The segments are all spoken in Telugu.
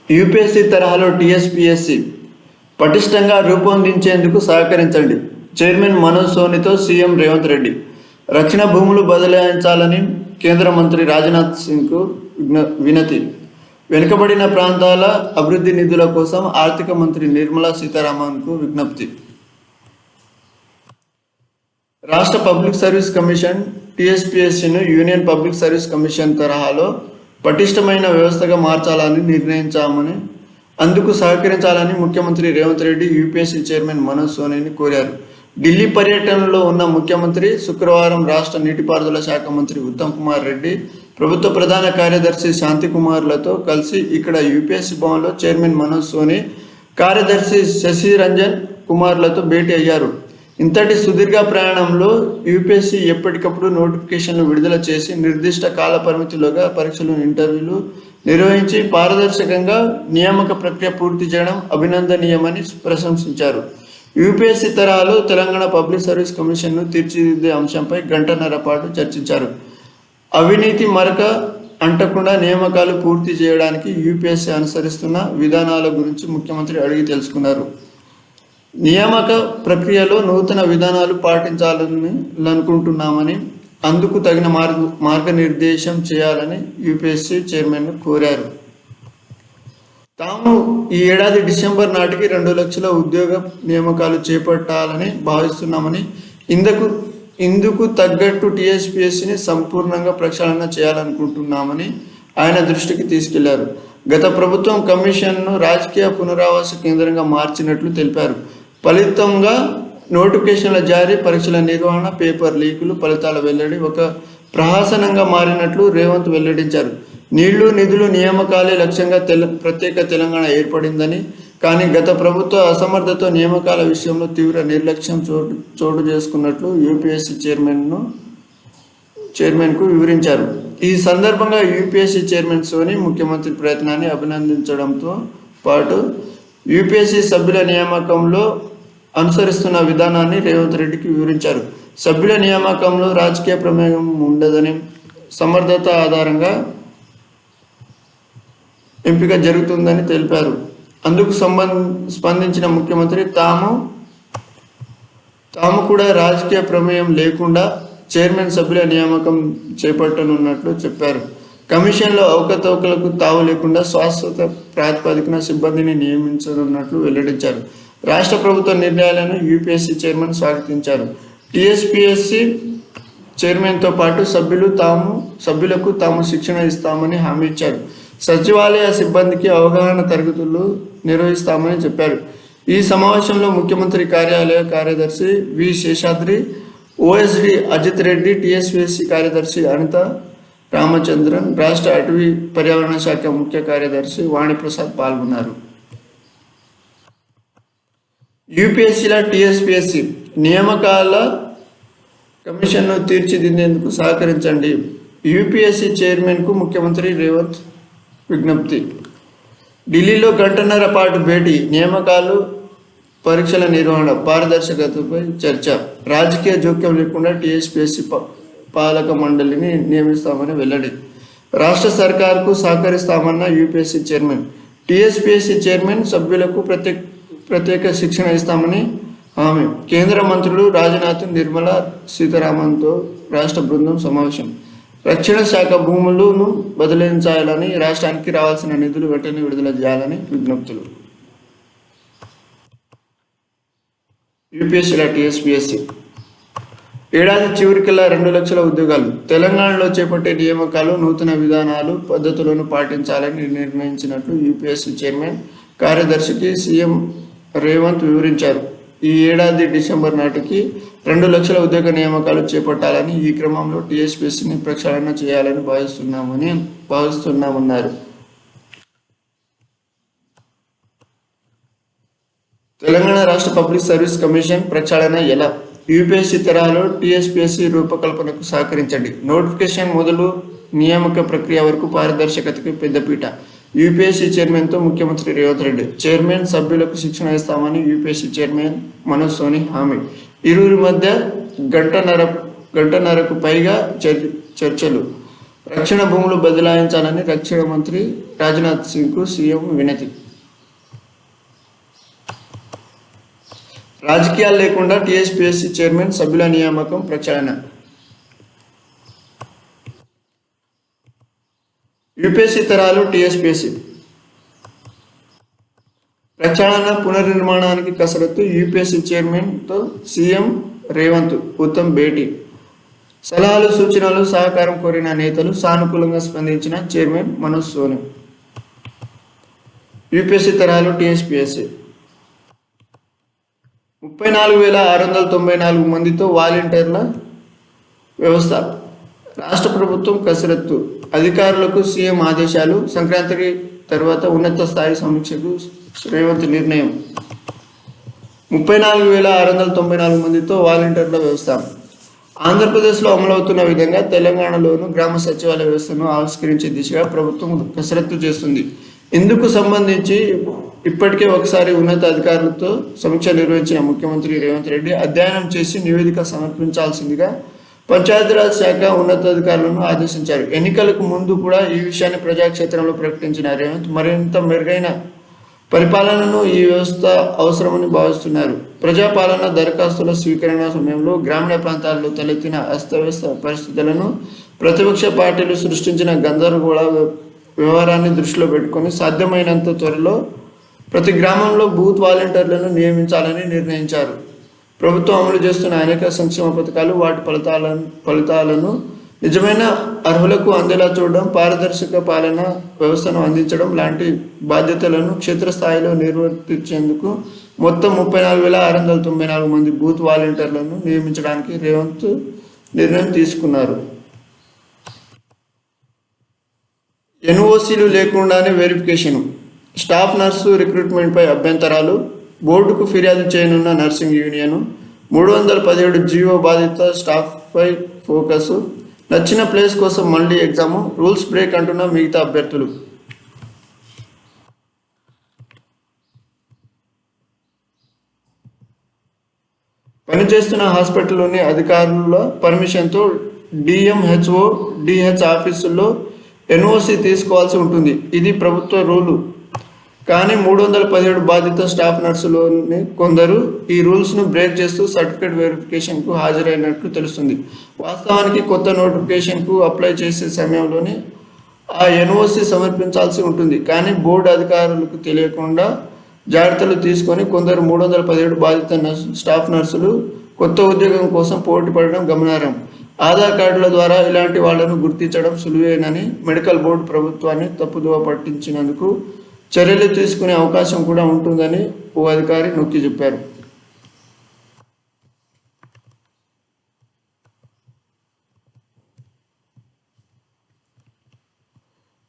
యూపీఎస్సీ తరహాలో టీఎస్పీఎస్సీ పటిష్టంగా రూపొందించేందుకు సహకరించండి. చైర్మన్ మనోజ్ సోనితో సీఎం రేవంత్ రెడ్డి. రక్షణ భూములు బదలాయించాలని కేంద్ర మంత్రి రాజ్నాథ్ సింగ్కు వినతి. వెనుకబడిన ప్రాంతాల అభివృద్ధి నిధుల కోసం ఆర్థిక మంత్రి నిర్మలా సీతారామన్కు విజ్ఞప్తి. రాష్ట్ర పబ్లిక్ సర్వీస్ కమిషన్ టీఎస్పీఎస్సీను యూనియన్ పబ్లిక్ సర్వీస్ కమిషన్ తరహాలో పటిష్టమైన వ్యవస్థగా మార్చాలని నిర్ణయించామని, అందుకు సహకరించాలని ముఖ్యమంత్రి రేవంత్ రెడ్డి యూపీఎస్సీ చైర్మన్ మనోజ్ సోనిని కోరారు. ఢిల్లీ పర్యటనలో ఉన్న ముఖ్యమంత్రి శుక్రవారం రాష్ట్ర నీటిపారుదల శాఖ మంత్రి ఉత్తమ్ కుమార్ రెడ్డి, ప్రభుత్వ ప్రధాన కార్యదర్శి శాంతికుమార్లతో కలిసి ఇక్కడ యూపీఎస్సీ భవన్లో చైర్మన్ మనోజ్ సోని, కార్యదర్శి శశిరంజన్ కుమార్లతో భేటీ అయ్యారు. ఇంతటి సుదీర్ఘ ప్రయాణంలో యూపీఎస్సీ ఎప్పటికప్పుడు నోటిఫికేషన్లు విడుదల చేసి నిర్దిష్ట కాల పరిమితిలోగా పరీక్షలు, ఇంటర్వ్యూలు నిర్వహించి పారదర్శకంగా నియామక ప్రక్రియ పూర్తి చేయడం అభినందనీయమని ప్రశంసించారు. యూపీఎస్సీ తరహాలో తెలంగాణ పబ్లిక్ సర్వీస్ కమిషన్ను తీర్చిదిద్దే అంశంపై గంటన్నర పాటు చర్చించారు. అవినీతి మరక అంటకుండా నియామకాలు పూర్తి చేయడానికి యూపీఎస్సీ అనుసరిస్తున్న విధానాల గురించి ముఖ్యమంత్రి అడిగి తెలుసుకున్నారు. నియామక ప్రక్రియలో నూతన విధానాలు పాటించాలని అనుకుంటున్నామని, అందుకు తగిన మార్గనిర్దేశం చేయాలని యూపీఎస్సీ చైర్మన్ను కోరారు. తాము ఈ ఏడాది డిసెంబర్ నాటికి 2 లక్షల ఉద్యోగ నియామకాలు చేపట్టాలని భావిస్తున్నామని, ఇందుకు తగ్గట్టు టీఎస్పీఎస్సీని సంపూర్ణంగా ప్రక్షాళన చేయాలనుకుంటున్నామని ఆయన దృష్టికి తీసుకెళ్లారు. గత ప్రభుత్వం కమిషన్ను రాజకీయ పునరావాస కేంద్రంగా మార్చినట్లు తెలిపారు. ఫలితంగా నోటిఫికేషన్ల జారీ, పరీక్షల నిర్వహణ, పేపర్ లీకులు, ఫలితాల వెల్లడి ఒక ప్రహసనంగా మారినట్లు రేవంత్ వెల్లడించారు. నీళ్లు, నిధులు, నియామకాలే లక్ష్యంగా ప్రత్యేక తెలంగాణ ఏర్పడిందని, కానీ గత ప్రభుత్వ అసమర్థతో నియామకాల విషయంలో తీవ్ర నిర్లక్ష్యం చోటు చేసుకున్నట్లు యూపీఎస్సీ చైర్మన్కు వివరించారు. ఈ సందర్భంగా యూపీఎస్సీ చైర్మన్ సోని ముఖ్యమంత్రి ప్రయత్నాన్ని అభినందించడంతో పాటు యూపీఎస్సీ సభ్యుల నియామకంలో అనుసరిస్తున్న విధానాన్ని రేవంత్ రెడ్డికి వివరించారు. సభ్యుల నియామకంలో రాజకీయ ప్రమేయం ఉండదని, సమర్థత ఆధారంగా ఎంపిక జరుగుతుందని తెలిపారు. అందుకు స్పందించిన ముఖ్యమంత్రి తాము కూడా రాజకీయ ప్రమేయం లేకుండా చైర్మన్ సభ్యుల నియామకం చేపట్టనున్నట్లు చెప్పారు. కమిషన్లో అవకతవకలకు తావు లేకుండా శాశ్వత ప్రాతిపదికన సిబ్బందిని నియమించనున్నట్లు వెల్లడించారు. రాష్ట్ర ప్రభుత్వ నిర్ణయాలను యూపీఎస్సీ చైర్మన్ స్వాగతించారు. టీఎస్పీఎస్సీ చైర్మన్తో పాటు సభ్యులకు తాము శిక్షణ ఇస్తామని హామీ ఇచ్చారు. సచివాలయ సిబ్బందికి అవగాహన తరగతులు నిర్వహిస్తామని చెప్పారు. ఈ సమావేశంలో ముఖ్యమంత్రి కార్యాలయ కార్యదర్శి వి శేషాద్రి, ఓఎస్డి అజిత్ రెడ్డి, టీఎస్పీఎస్సీ కార్యదర్శి అనిత రామచంద్రన్, రాష్ట్ర అటవీ పర్యావరణ శాఖ ముఖ్య కార్యదర్శి వాణిప్రసాద్ పాల్గొన్నారు. యూపీఎస్సీల టీఎస్పీఎస్సీ నియామకాల కమిషన్ను తీర్చిదిద్దేందుకు సహకరించండి. యూపీఎస్సీ చైర్మన్కు ముఖ్యమంత్రి రేవంత్ విజ్ఞప్తి. ఢిల్లీలో గంటన్నర పాటు భేటీ, నియామకాలు, పరీక్షల నిర్వహణ, పారదర్శకతపై చర్చ. రాజకీయ జోక్యం లేకుండా టీఎస్పీఎస్సీ పాలక మండలిని నియమిస్తామని వెల్లడి. రాష్ట్ర సర్కార్కు సహకరిస్తామన్న యూపీఎస్సీ చైర్మన్. టీఎస్పీఎస్సీ చైర్మన్ సభ్యులకు ప్రత్యేక శిక్షణ ఇస్తామని హామీ. కేంద్ర మంత్రులు రాజ్నాథ్, నిర్మలా సీతారామన్తో రాష్ట్ర బృందం సమావేశం. రక్షణ శాఖ భూములను బదిలించాలని, రాష్ట్రానికి రావాల్సిన నిధులు వెంటనే విడుదల చేయాలని విజ్ఞప్తులు. యూపీఎస్సీల టీఎస్పీఎస్సీ ఏడాది చివరికల్లా 2 లక్షల ఉద్యోగాలు. తెలంగాణలో చేపట్టే నియామకాలు, నూతన విధానాలు, పద్ధతులను పాటించాలని నిర్ణయించినట్లు యూపీఎస్సీ చైర్మన్ కార్యదర్శికి సీఎం రేవంత్ వివరించారు. ఈ ఏడాది డిసెంబర్ నాటికి 2 లక్షల ఉద్యోగ నియామకాలు చేపట్టాలని, ఈ క్రమంలో టీఎస్పీఎస్సీని ప్రక్షాళన చేయాలని భావిస్తున్నామన్నారు. తెలంగాణ రాష్ట్ర పబ్లిక్ సర్వీస్ కమిషన్ ప్రక్షాళన ఎలా? యూపీఎస్సీ తరహాలో టీఎస్పీఎస్సీ రూపకల్పనకు సహకరించండి. నోటిఫికేషన్ మొదలు నియామక ప్రక్రియ వరకు పారదర్శకతకు పెద్దపీట. యూపీఎస్సీ చైర్మన్తో ముఖ్యమంత్రి రేవంత్ రెడ్డి. చైర్మన్ సభ్యులకు శిక్షణ ఇస్తామని యూపీఎస్సీ చైర్మన్ మనోజ్ సోని హామీ. ఇరువురి మధ్య గంటన్నరకు పైగా చర్చలు. రక్షణ భూములు బదలాయించాలని రక్షణ మంత్రి రాజ్నాథ్ సింగ్కు సీఎం వినతి. రాజకీయాలు లేకుండా టీఎస్పీఎస్సీ చైర్మన్ సభ్యుల నియామకం ప్రచారణ. యూపీఎస్సీ తరాలు టీఎస్పీఎస్సీ ప్రచారణ పునర్నిర్మాణానికి కసరత్తు. యూపీఎస్సీ చైర్మన్తో సీఎం రేవంత్ ఉత్తమ్ భేటీ. సలహాలు సూచనలు సహకారం కోరిన నేతలు, సానుకూలంగా స్పందించిన చైర్మన్ మనోజ్ సోని. యూపీఎస్సీ తరాలు టీఎస్పీఎస్సీ 34,694 మందితో వాలంటీర్ల వ్యవస్థ. రాష్ట్ర ప్రభుత్వం కసరత్తు. అధికారులకు సీఎం ఆదేశాలు. సంక్రాంతికి తర్వాత ఉన్నత స్థాయి సమీక్షకు రేవంత్ నిర్ణయం. 34,694 మందితో వాలంటీర్ల వ్యవస్థ. ఆంధ్రప్రదేశ్లో అమలవుతున్న విధంగా తెలంగాణలోను గ్రామ సచివాలయ వ్యవస్థను ఆవిష్కరించే దిశగా ప్రభుత్వం కసరత్తు చేస్తుంది. ఇందుకు సంబంధించి ఇప్పటికే ఒకసారి ఉన్నత అధికారులతో సమీక్ష నిర్వహించిన ముఖ్యమంత్రి రేవంత్ రెడ్డి అధ్యయనం చేసి నివేదిక సమర్పించాల్సిందిగా పంచాయతీరాజ్ శాఖ ఉన్నతాధికారులను ఆదేశించారు. ఎన్నికలకు ముందు కూడా ఈ విషయాన్ని ప్రజాక్షేత్రంలో ప్రకటించిన రేవంత్ మరింత మెరుగైన పరిపాలనను ఈ వ్యవస్థ అవసరమని భావిస్తున్నారు. ప్రజాపాలన దరఖాస్తుల స్వీకరణ సమయంలో గ్రామీణ ప్రాంతాల్లో తలెత్తిన అస్తవ్యస్త పరిస్థితులను, ప్రతిపక్ష పార్టీలు సృష్టించిన గందరగోళ వ్యవహారాన్ని దృష్టిలో పెట్టుకొని సాధ్యమైనంత త్వరలో ప్రతి గ్రామంలో బూత్ వాలంటీర్లను నియమించాలని నిర్ణయించారు. ప్రభుత్వం అమలు చేస్తున్న అనేక సంక్షేమ పథకాలు, వాటి ఫలితాలను నిజమైన అర్హులకు అందేలా చూడడం, పారదర్శక పాలన వ్యవస్థను అందించడం లాంటి బాధ్యతలను క్షేత్రస్థాయిలో నిర్వర్తించేందుకు మొత్తం 34,694 మంది బూత్ వాలంటీర్లను నియమించడానికి రేవంత్ నిర్ణయం తీసుకున్నారు. ఎన్ఓసీలు లేకుండానే వెరిఫికేషన్. స్టాఫ్ నర్సు రిక్రూట్మెంట్పై అభ్యంతరాలు. బోర్డుకు ఫిర్యాదు చేయనున్న నర్సింగ్ యూనియన్. 317 జీవో బాధిత స్టాఫ్పై ఫోకస్. నచ్చిన ప్లేస్ కోసం మళ్ళీ ఎగ్జాము. రూల్స్ బ్రేక్ అంటున్న మిగతా అభ్యర్థులు. పనిచేస్తున్న హాస్పిటల్లోని అధికారుల పర్మిషన్తో డిఎంహెచ్ఓ, డిహెచ్ ఆఫీసుల్లో ఎన్ఓసి తీసుకోవాల్సి ఉంటుంది. ఇది ప్రభుత్వ రూలు. కానీ 317 బాధిత స్టాఫ్ నర్సులోని కొందరు ఈ రూల్స్ను బ్రేక్ చేస్తూ సర్టిఫికేట్ వెరిఫికేషన్కు హాజరైనట్లు తెలుస్తుంది. వాస్తవానికి కొత్త నోటిఫికేషన్కు అప్లై చేసే సమయంలోనే ఆ ఎన్ఓసి సమర్పించాల్సి ఉంటుంది. కానీ బోర్డు అధికారులకు తెలియకుండా జాగ్రత్తలు తీసుకొని కొందరు 317 బాధిత స్టాఫ్ నర్సులు కొత్త ఉద్యోగం కోసం పోటీ పడడం గమనార్హం. ఆధార్ కార్డుల ద్వారా ఇలాంటి వాళ్లను గుర్తించడం సులువేనని మెడికల్ బోర్డు ప్రభుత్వాన్ని తప్పుదోవ పట్టించినందుకు చర్యలు తీసుకునే అవకాశం కూడా ఉంటుందని ఓ అధికారి నొక్కి చెప్పారు.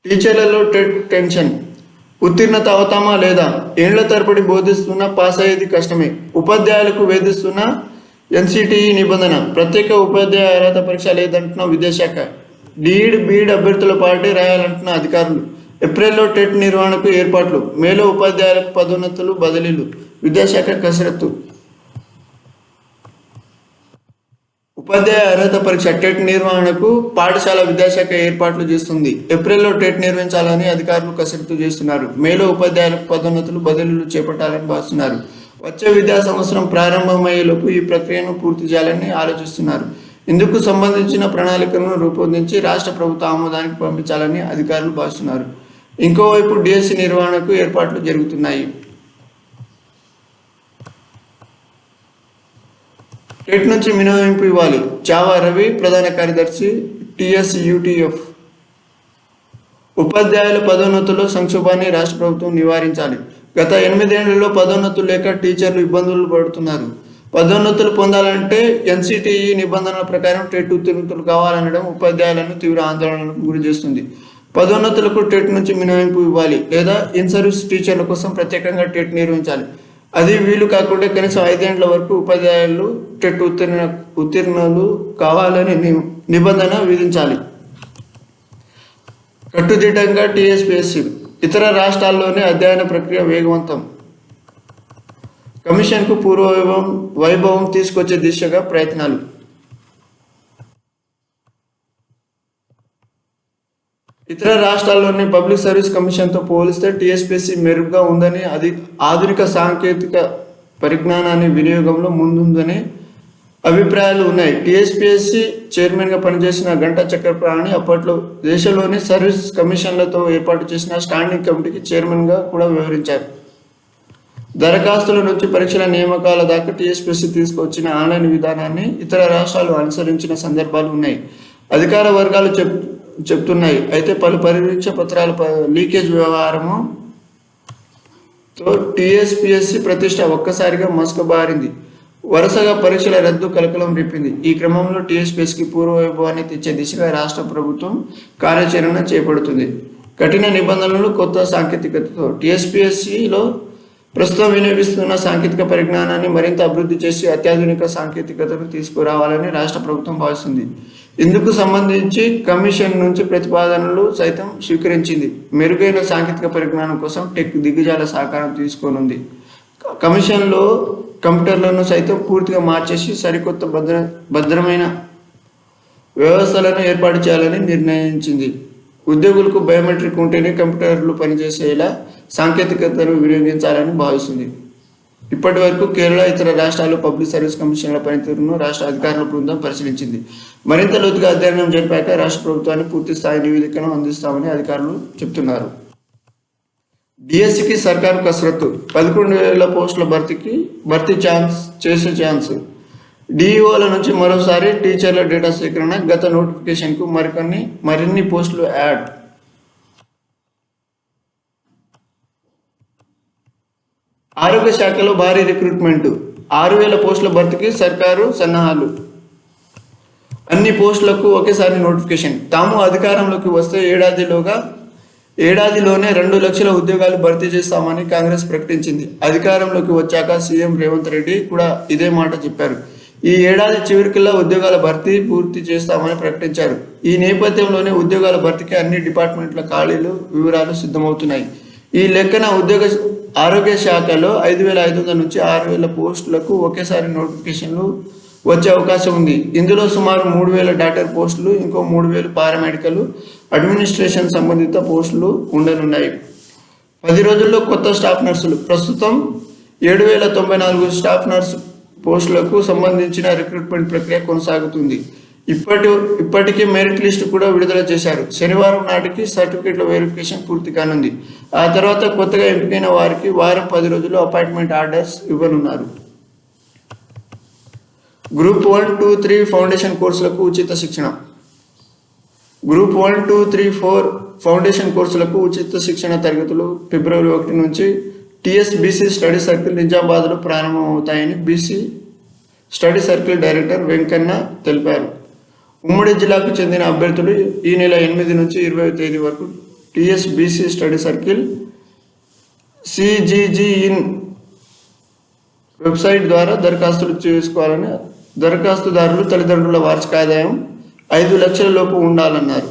టీచర్లలో టెట్ టెన్షన్. ఉత్తీర్ణత అవుతామా లేదా? ఏళ్ల తరబడి బోధిస్తున్నా పాస్ అయ్యేది కష్టమే. ఉపాధ్యాయులకు వేధిస్తున్న ఎన్సిటిఈ నిబంధన. ప్రత్యేక ఉపాధ్యాయ అర్హత పరీక్ష లేదంటున్న విద్యాశాఖ. డీడ్, బీడ్ అభ్యర్థుల పార్టీ రాయాలంటున్న అధికారులు. ఏప్రిల్లో టెట్ నిర్వహణకు ఏర్పాట్లు. మేలో ఉపాధ్యాయులకు పదోన్నతులు, బదిలీలు. విద్యాశాఖ కసరత్తు. ఉపాధ్యాయ అర్హత పరీక్ష టెట్ నిర్వహణకు పాఠశాల విద్యాశాఖ ఏర్పాట్లు చేస్తుంది. ఏప్రిల్లో టెట్ నిర్వహించాలని అధికారులు కసరత్తు చేస్తున్నారు. మేలో ఉపాధ్యాయులకు పదోన్నతులు, బదిలీలు చేపట్టాలని భావిస్తున్నారు. వచ్చే విద్యా సంవత్సరం ప్రారంభమయ్యేలోపు ఈ ప్రక్రియను పూర్తి చేయాలని ఆలోచిస్తున్నారు. ఇందుకు సంబంధించిన ప్రణాళికలను రూపొందించి రాష్ట్ర ప్రభుత్వ ఆమోదానికి పంపించాలని అధికారులు భావిస్తున్నారు. ఇంకోవైపు డిఎస్సి నిర్వహణకు ఏర్పాట్లు జరుగుతున్నాయి. టెట్ నుంచి మినహాయింపు ఇవ్వాలి. చావా రవి, ప్రధాన కార్యదర్శి, టీఎస్యూటీఎఫ్. ఉపాధ్యాయుల పదోన్నతుల్లో సంక్షోభాన్ని రాష్ట్ర ప్రభుత్వం నివారించాలి. గత 8 ఏళ్లలో పదోన్నతులు లేక టీచర్లు ఇబ్బందులు పడుతున్నారు. పదోన్నతులు పొందాలంటే ఎన్సిటిఈ నిబంధనల ప్రకారం టెట్ ఉత్తీర్ణులు కావాలనడం ఉపాధ్యాయులను తీవ్ర ఆందోళనకు గురి చేస్తుంది. పదోన్నతులకు టెట్ నుంచి మినహాయింపు ఇవ్వాలి, లేదా ఇన్ సర్వీస్ టీచర్ల కోసం ప్రత్యేకంగా టెట్ నిర్వహించాలి. అది వీలు కాకుండా కనీసం 5 ఏళ్ల వరకు ఉపాధ్యాయులు టెట్ ఉత్తీర్ణులు కావాలని నిబంధన విధించాలి. కట్టుదిట్టంగా టీఎస్పీఎస్సీ. ఇతర రాష్ట్రాల్లోనే అధ్యయన ప్రక్రియ వేగవంతం. కమిషన్కు పూర్వ వైభవం తీసుకొచ్చే దిశగా ప్రయత్నాలు. ఇతర రాష్ట్రాల్లోని పబ్లిక్ సర్వీస్ కమిషన్తో పోలిస్తే టీఎస్పీఎస్సీ మెరుగ్గా ఉందని, అది ఆధునిక సాంకేతిక పరిజ్ఞానాన్ని వినియోగంలో ముందుందని అభిప్రాయాలు ఉన్నాయి. టీఎస్పీఎస్సీ చైర్మన్గా పనిచేసిన గంటా చక్రపాణి అప్పట్లో దేశంలోని సర్వీస్ కమిషన్లతో ఏర్పాటు చేసిన స్టాండింగ్ కమిటీకి చైర్మన్గా కూడా వ్యవహరించారు. దరఖాస్తుల నుంచి పరీక్షల నియామకాల దాకా టీఎస్పీఎస్సీ తీసుకొచ్చిన ఆన్లైన్ విధానాన్ని ఇతర రాష్ట్రాలు అనుసరించిన సందర్భాలు ఉన్నాయి. అధికార వర్గాలు చెప్తున్నాయి. అయితే పలు పరీక్ష పత్రాల లీకేజ్ వ్యవహారంతో టీఎస్పీఎస్సీ ప్రతిష్ట ఒక్కసారిగా మసకబారింది. వరుసగా పరీక్షల రద్దు కలకలం రేపింది. ఈ క్రమంలో టీఎస్పీఎస్సీకి పూర్వవైభవాన్ని తెచ్చే దిశగా రాష్ట్ర ప్రభుత్వం కార్యాచరణ చేపడుతుంది. కఠిన నిబంధనలు, కొత్త సాంకేతికతతో టీఎస్పీఎస్సీలో ప్రస్తుతం వినియోగిస్తున్న సాంకేతిక పరిజ్ఞానాన్ని మరింత అభివృద్ధి చేసి అత్యాధునిక సాంకేతికతను తీసుకురావాలని రాష్ట్ర ప్రభుత్వం భావిస్తుంది. ఇందుకు సంబంధించి కమిషన్ నుంచి ప్రతిపాదనలు సైతం స్వీకరించింది. మెరుగైన సాంకేతిక పరిజ్ఞానం కోసం టెక్ దిగ్గజాల సహకారం తీసుకోనుంది. కమిషన్లో కంప్యూటర్లను సైతం పూర్తిగా మార్చేసి సరికొత్త భద్రమైన వ్యవస్థలను ఏర్పాటు చేయాలని నిర్ణయించింది. ఉద్యోగులకు బయోమెట్రిక్ ఉంటేనే కంప్యూటర్లు పనిచేసేలా సాంకేతికతను వినియోగించాలని భావిస్తుంది. ఇప్పటి వరకు కేరళ, ఇతర రాష్ట్రాలు పబ్లిక్ సర్వీస్ కమిషన్ల పనితీరును రాష్ట్ర అధికారుల బృందం పరిశీలించింది. మరింత లోతుగా అధ్యయనం జరిపాక రాష్ట్ర ప్రభుత్వానికి పూర్తి స్థాయి నివేదికను అందిస్తామని అధికారులు చెబుతున్నారు. డిఎస్సికి సర్కారు కసరత్తు. 11,000 పోస్టుల భర్తీ చేసే ఛాన్స్. డిఈఓల నుంచి మరోసారి టీచర్ల డేటా సేకరణ. గత నోటిఫికేషన్కు మరిన్ని పోస్టులు యాడ్. ఆరోగ్య శాఖలో భారీ రిక్రూట్మెంట్. 6,000 పోస్టుల భర్తీకి సర్కారు సన్నాహాలు. అన్ని పోస్టులకు ఒకేసారి నోటిఫికేషన్. తాము అధికారంలోకి వస్తే ఏడాదిలోనే 2 లక్షల ఉద్యోగాలు భర్తీ చేస్తామని కాంగ్రెస్ ప్రకటించింది. అధికారంలోకి వచ్చాక సీఎం రేవంత్ రెడ్డి కూడా ఇదే మాట చెప్పారు. ఈ ఏడాది చివరికల్లా ఉద్యోగాల భర్తీ పూర్తి చేస్తామని ప్రకటించారు. ఈ నేపథ్యంలోనే ఉద్యోగాల భర్తీకి అన్ని డిపార్ట్మెంట్ల ఖాళీలు వివరాలు సిద్ధమవుతున్నాయి. ఈ లెక్కన ఆరోగ్య శాఖలో 5,500 నుంచి 6,000 పోస్టులకు ఒకేసారి నోటిఫికేషన్లు వచ్చే అవకాశం ఉంది. ఇందులో సుమారు 3,000 డాక్టర్ పోస్టులు, ఇంకో 3,000 పారామెడికల్, అడ్మినిస్ట్రేషన్ సంబంధిత పోస్టులు ఉండనున్నాయి. 10 రోజుల్లో కొత్త స్టాఫ్ నర్సులు. ప్రస్తుతం 7,094 స్టాఫ్ నర్సు పోస్టులకు సంబంధించిన రిక్రూట్మెంట్ ప్రక్రియ కొనసాగుతుంది. ఇప్పటికే మెరిట్ లిస్టు కూడా విడుదల చేశారు. శనివారం నాటికి సర్టిఫికేట్ల వెరిఫికేషన్ పూర్తి కానుంది. ఆ తర్వాత కొత్తగా ఎంపికైన వారికి వారం 10 రోజుల్లో అపాయింట్మెంట్ ఆర్డర్స్ ఇవ్వనున్నారు. గ్రూప్ 1, 2, 3 ఫౌండేషన్ కోర్సులకు ఉచిత శిక్షణ. గ్రూప్ 1, 2, 3, 4 ఫౌండేషన్ కోర్సులకు ఉచిత శిక్షణ తరగతులు ఫిబ్రవరి 1 నుంచి టీఎస్బీసీ స్టడీ సర్కిల్ నిజామాబాద్లో ప్రారంభమవుతాయని BC study circle director Venkanna తెలిపారు. ఉమ్మడి జిల్లాకు చెందిన అభ్యర్థులు ఈ నెల 8 నుంచి 20వ తేదీ వరకు TSBC study circle CGG in website ద్వారా దరఖాస్తులు చేసుకోవాలని, దరఖాస్తుదారులు తల్లిదండ్రుల వార్షిక ఆదాయం 5 లక్షల లోపు ఉండాలన్నారు.